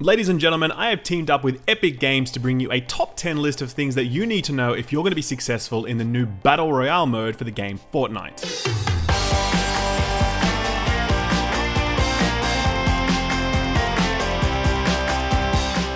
Ladies and gentlemen, I have teamed up with Epic Games to bring you a top 10 list of things that you need to know if you're going to be successful in the new Battle Royale mode for the game Fortnite.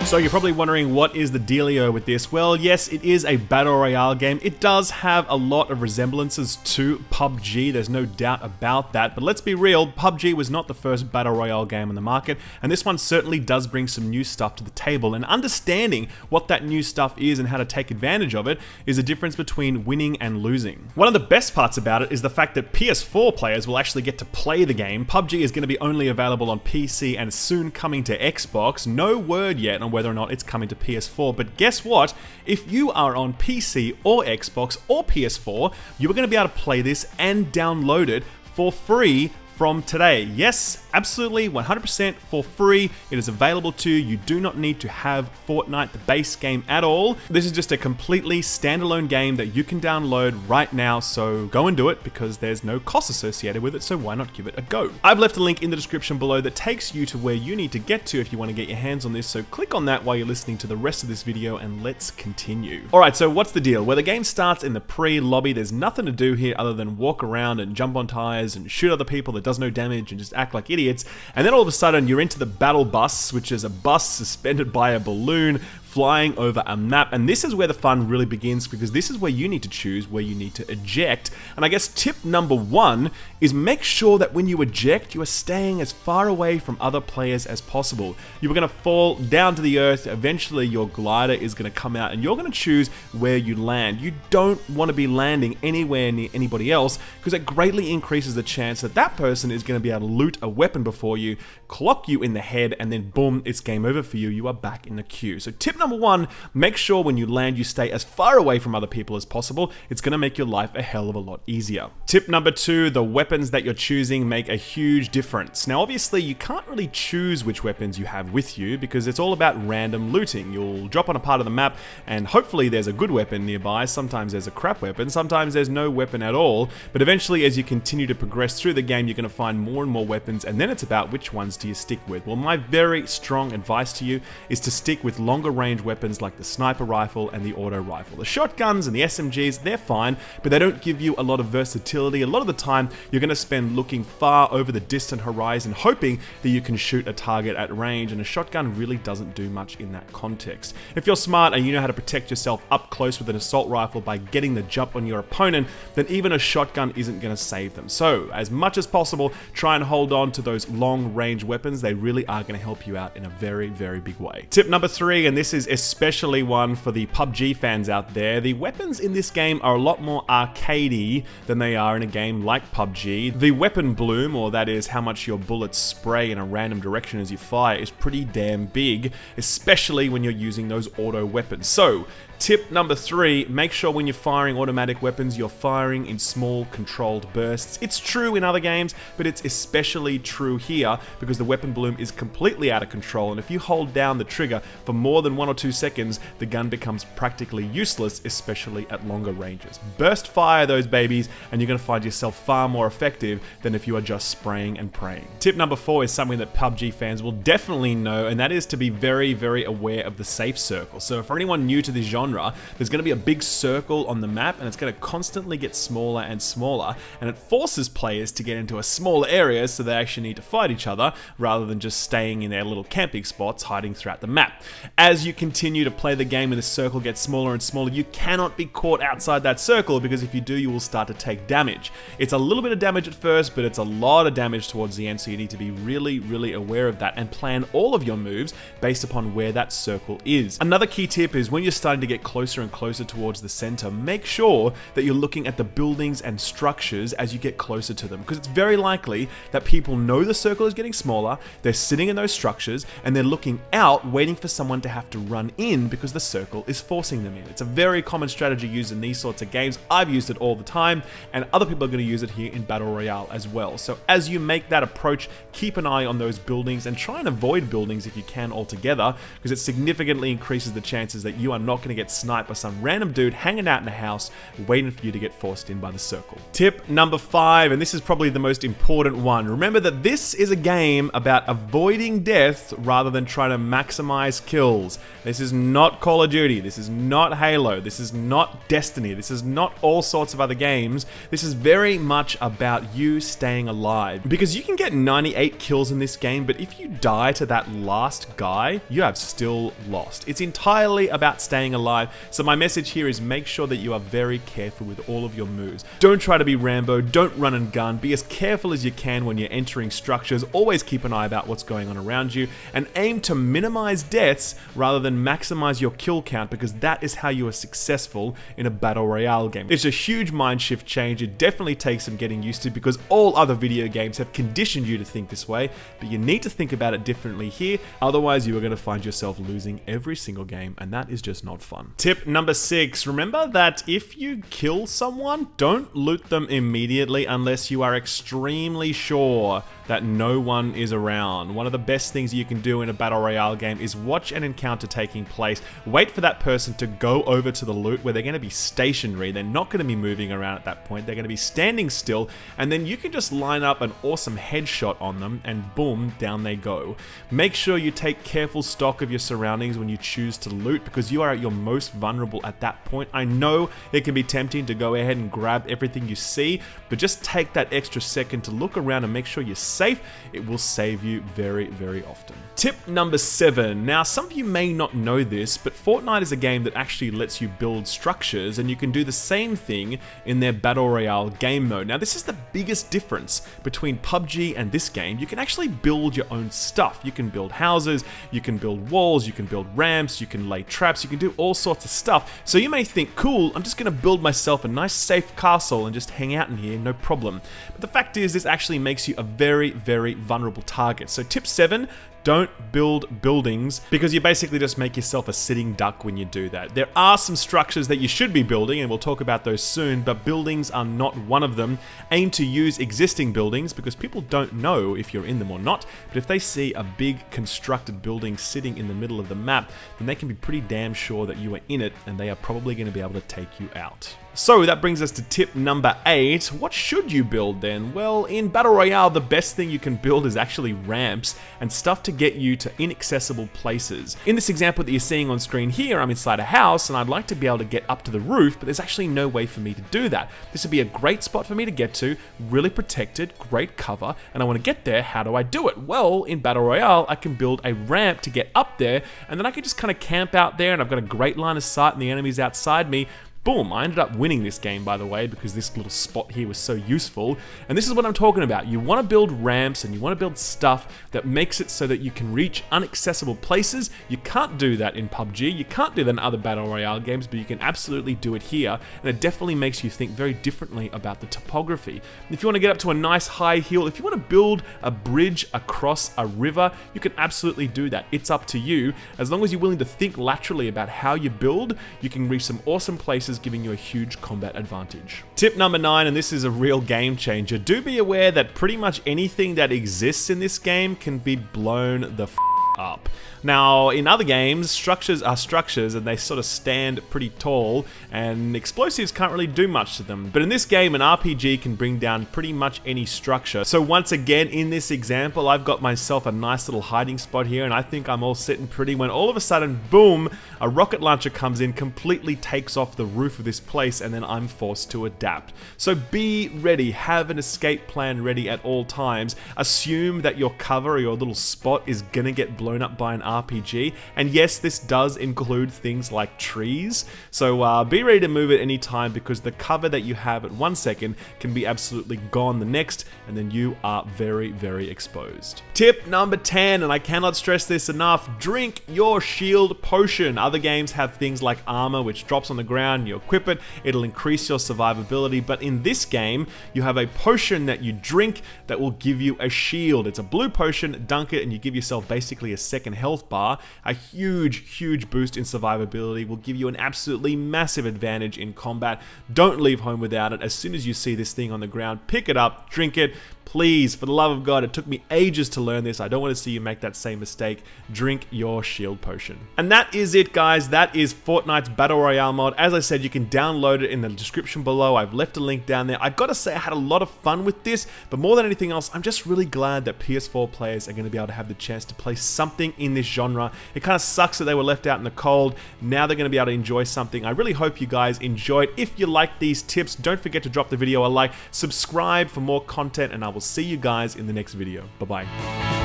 So you're probably wondering, what is the dealio with this? Well, yes, it is a Battle Royale game. It does have a lot of resemblances to PUBG, there's no doubt about that. But let's be real, PUBG was not the first Battle Royale game on the market, and this one certainly does bring some new stuff to the table. And understanding what that new stuff is and how to take advantage of it is the difference between winning and losing. One of the best parts about it is the fact that PS4 players will actually get to play the game. PUBG is going to be only available on PC and soon coming to Xbox. No word yet on whether or not it's coming to PS4, but guess what? If you are on PC or Xbox or PS4, you are going to be able to play this and download it for free from today. Yes, absolutely 100% for free. It is available to you. You do not need to have Fortnite, the base game, at all. This is just a completely standalone game that you can download right now, so go and do it because there's no cost associated with it, so why not give it a go? I've left a link in the description below that takes you to where you need to get to if you want to get your hands on this, so click on that while you're listening to the rest of this video and let's continue. Alright, so what's the deal? Well, the game starts in the pre-lobby. There's nothing to do here other than walk around and jump on tires and shoot other people that does no damage and just act like idiots, and then all of a sudden you're into the battle bus, which is a bus suspended by a balloon flying over a map, and this is where the fun really begins because this is where you need to choose where you need to eject. And I guess tip number one is make sure that when you eject, you are staying as far away from other players as possible. You are going to fall down to the earth, eventually your glider is going to come out and you're going to choose where you land. You don't want to be landing anywhere near anybody else because it greatly increases the chance that that person is going to be able to loot a weapon before you, clock you in the head, and then boom, it's game over for you. You are back in the queue. So tip number one, make sure when you land you stay as far away from other people as possible. It's going to make your life a hell of a lot easier. Tip number two, the weapons that you're choosing make a huge difference. Now obviously you can't really choose which weapons you have with you because it's all about random looting. You'll drop on a part of the map and hopefully there's a good weapon nearby. Sometimes there's a crap weapon, sometimes there's no weapon at all, but eventually as you continue to progress through the game you're going to find more and more weapons, and then it's about which ones do you stick with. Well, my very strong advice to you is to stick with longer range weapons like the sniper rifle and the auto rifle. The shotguns and the SMGs, they're fine, but they don't give you a lot of versatility. A lot of the time, you're going to spend looking far over the distant horizon, hoping that you can shoot a target at range, and a shotgun really doesn't do much in that context. If you're smart and you know how to protect yourself up close with an assault rifle by getting the jump on your opponent, then even a shotgun isn't going to save them. So, as much as possible, try and hold on to those long range weapons. They really are going to help you out in a very, very big way. Tip number three, and this is especially one for the PUBG fans out there, the weapons in this game are a lot more arcadey than they are in a game like PUBG. The weapon bloom, or that is how much your bullets spray in a random direction as you fire, is pretty damn big, especially when you're using those auto weapons. So, tip number three, make sure when you're firing automatic weapons, you're firing in small, controlled bursts. It's true in other games, but it's especially true here because the weapon bloom is completely out of control, and if you hold down the trigger for more than 1 or 2 seconds, the gun becomes practically useless, especially at longer ranges. Burst fire those babies, and you're going to find yourself far more effective than if you are just spraying and praying. Tip number four is something that PUBG fans will definitely know, and that is to be very, very aware of the safe circle. So for anyone new to this genre, there's going to be a big circle on the map and it's going to constantly get smaller and smaller, and it forces players to get into a smaller area so they actually need to fight each other rather than just staying in their little camping spots hiding throughout the map. As you continue to play the game and the circle gets smaller and smaller, you cannot be caught outside that circle because if you do, you will start to take damage. It's a little bit of damage at first, but it's a lot of damage towards the end, so you need to be really, really aware of that and plan all of your moves based upon where that circle is. Another key tip is when you're starting to get closer and closer towards the center, make sure that you're looking at the buildings and structures as you get closer to them, because it's very likely that people know the circle is getting smaller, they're sitting in those structures, and they're looking out, waiting for someone to have to run in because the circle is forcing them in. It's a very common strategy used in these sorts of games. I've used it all the time, and other people are going to use it here in Battle Royale as well. So as you make that approach, keep an eye on those buildings and try and avoid buildings if you can altogether, because it significantly increases the chances that you are not going to get get sniped by some random dude hanging out in a house waiting for you to get forced in by the circle. Tip number 5, and this is probably the most important one. Remember that this is a game about avoiding death rather than trying to maximize kills. This is not Call of Duty. This is not Halo. This is not Destiny. This is not all sorts of other games. This is very much about you staying alive. Because you can get 98 kills in this game, but if you die to that last guy, you have still lost. It's entirely about staying alive. So my message here is make sure that you are very careful with all of your moves. Don't try to be Rambo. Don't run and gun. Be as careful as you can when you're entering structures. Always keep an eye about what's going on around you and aim to minimize deaths rather than maximize your kill count, because that is how you are successful in a battle royale game. It's a huge mind shift change. It definitely takes some getting used to because all other video games have conditioned you to think this way, but you need to think about it differently here. Otherwise, you are going to find yourself losing every single game, and that is just not fun. Tip number 6, remember that if you kill someone, don't loot them immediately unless you are extremely sure that no one is around. One of the best things you can do in a battle royale game is watch an encounter taking place, wait for that person to go over to the loot where they're going to be stationary. They're not going to be moving around at that point. They're going to be standing still, and then you can just line up an awesome headshot on them and boom, down they go. Make sure you take careful stock of your surroundings when you choose to loot, because you are at your most vulnerable at that point. I know it can be tempting to go ahead and grab everything you see, but just take that extra second to look around and make sure you're safe. It will save you very, very often. Tip number 7. Now, some of you may not know this, but Fortnite is a game that actually lets you build structures, and you can do the same thing in their Battle Royale game mode. Now, this is the biggest difference between PUBG and this game. You can actually build your own stuff. You can build houses, you can build walls, you can build ramps, you can lay traps, you can do all sorts of stuff. So you may think, cool, I'm just going to build myself a nice safe castle and just hang out in here, no problem. But the fact is, this actually makes you a very, very vulnerable target. So tip 7, don't build buildings, because you basically just make yourself a sitting duck when you do that. There are some structures that you should be building, and we'll talk about those soon, but buildings are not one of them. Aim to use existing buildings, because people don't know if you're in them or not, but if they see a big constructed building sitting in the middle of the map, then they can be pretty damn sure that you are in it, and they are probably going to be able to take you out. So that brings us to tip number 8. What should you build then? Well, in Battle Royale, the best thing you can build is actually ramps and stuff to get you to inaccessible places. In this example that you're seeing on screen here, I'm inside a house and I'd like to be able to get up to the roof, but there's actually no way for me to do that. This would be a great spot for me to get to, really protected, great cover, and I want to get there. How do I do it? Well, in Battle Royale, I can build a ramp to get up there, and then I can just kind of camp out there, and I've got a great line of sight and the enemies outside me. Boom, I ended up winning this game, by the way, because this little spot here was so useful. And this is what I'm talking about. You want to build ramps and you want to build stuff that makes it so that you can reach inaccessible places. You can't do that in PUBG. You can't do that in other Battle Royale games, but you can absolutely do it here. And it definitely makes you think very differently about the topography. If you want to get up to a nice high hill, if you want to build a bridge across a river, you can absolutely do that. It's up to you. As long as you're willing to think laterally about how you build, you can reach some awesome places, giving you a huge combat advantage. Tip number 9, and this is a real game changer. Do be aware that pretty much anything that exists in this game can be blown the f up. Now, in other games, structures are structures and they sort of stand pretty tall, and explosives can't really do much to them. But in this game, an RPG can bring down pretty much any structure. So once again, in this example, I've got myself a nice little hiding spot here, and I think I'm all sitting pretty when all of a sudden, boom, a rocket launcher comes in, completely takes off the roof of this place, and then I'm forced to adapt. So be ready, have an escape plan ready at all times. Assume that your cover or your little spot is gonna get blown up by an RPG, and yes, this does include things like trees, so be ready to move at any time, because the cover that you have at 1 second can be absolutely gone the next, and then you are very, very exposed. Tip number 10, and I cannot stress this enough, drink your shield potion. Other games have things like armor, which drops on the ground, you equip it, it'll increase your survivability, but in this game, you have a potion that you drink that will give you a shield. It's a blue potion, dunk it, and you give yourself basically a a second health bar, a huge boost in survivability, will give you an absolutely massive advantage in combat. Don't leave home without it. As soon as you see this thing on the ground, pick it up, drink it. Please, for the love of God, it took me ages to learn this. I don't want to see you make that same mistake. Drink your shield potion. And that is it, guys. That is Fortnite's Battle Royale mod. As I said, you can download it in the description below. I've left a link down there. I gotta say, I had a lot of fun with this, but more than anything else, I'm just really glad that PS4 players are going to be able to have the chance to play something in this genre. It kind of sucks that they were left out in the cold. Now they're going to be able to enjoy something. I really hope you guys enjoyed. If you like these tips, don't forget to drop the video a like, subscribe for more content, and I will see you guys in the next video. Bye-bye.